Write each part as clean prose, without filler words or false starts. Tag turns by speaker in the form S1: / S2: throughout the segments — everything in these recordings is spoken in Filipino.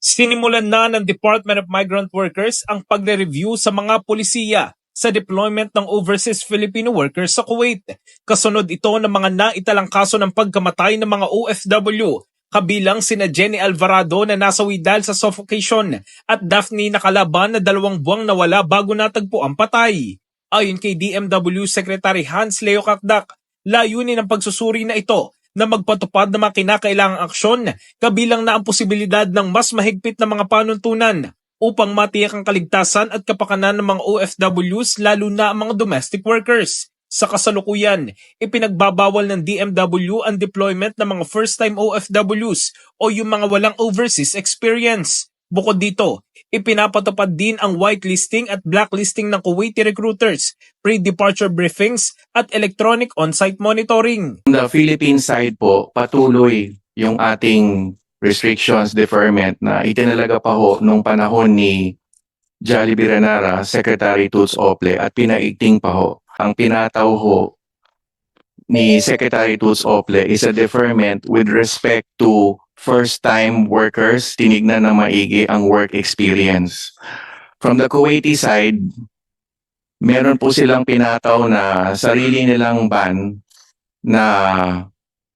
S1: Sinimulan na ng Department of Migrant Workers ang pagre-review sa mga polisiya sa deployment ng overseas Filipino workers sa Kuwait. Kasunod ito ng mga naitalang kaso ng pagkamatay ng mga OFW, kabilang sina Jenny Alvarado na nasawi dahil sa suffocation at Daphne Nakalaban na 2 buwang nawala bago natagpo ang patay. Ayon kay DMW Secretary Hans Leo Kakdak, layunin ng pagsusuri na ito na magpatupad ng mga kinakailangang aksyon, kabilang na ang posibilidad ng mas mahigpit na mga panuntunan upang matiyak ang kaligtasan at kapakanan ng mga OFWs, lalo na ang mga domestic workers. Sa kasalukuyan, ipinagbabawal ng DMW ang deployment ng mga first-time OFWs o yung mga walang overseas experience. Bukod dito, ipinapatupad din ang whitelisting at blacklisting ng Kuwaiti recruiters, pre-departure briefings at electronic on-site monitoring.
S2: On the Philippine side po, patuloy yung ating restrictions deferment na itinalaga pa ho nung panahon ni Jollibee Renara, Secretary Toots Ople, at pinaigting pa ho. Ang pinataw ho ni Secretary Toots Ople is a deferment with respect to first-time workers, tinignan na maigi ang work experience. From the Kuwaiti side, meron po silang pinataw na sarili nilang ban na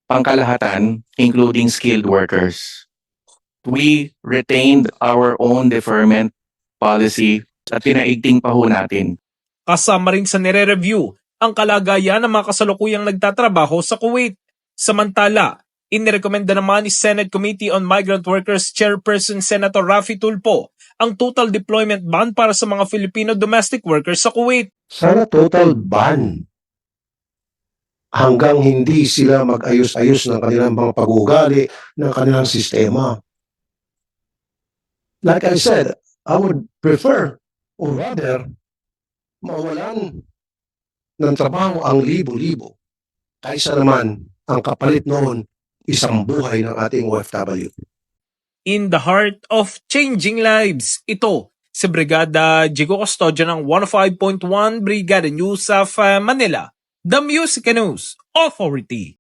S2: pangkalahatan, including skilled workers. We retained our own deferment policy at pinaigting pa ho natin.
S1: Kasama rin sa nire-review ang kalagayan ng mga kasalukuyang nagtatrabaho sa Kuwait. Samantala, inirekomenda naman ni Senate Committee on Migrant Workers Chairperson Senator Raffy Tulfo ang total deployment ban para sa mga Filipino domestic workers sa Kuwait.
S3: Sana total ban. Hanggang hindi sila mag-ayos-ayos ng kanilang mga pag-uugali, ng kanilang sistema. Like I said, I would prefer, or rather, mawalan ng trabaho ang libo-libo kaysa naman ang kapalit noon isang buhay ng ating OFW.
S1: In the heart of changing lives, ito si Brigada Jigo Custodio ng 105.1 Brigada News of Manila, The Music News Authority.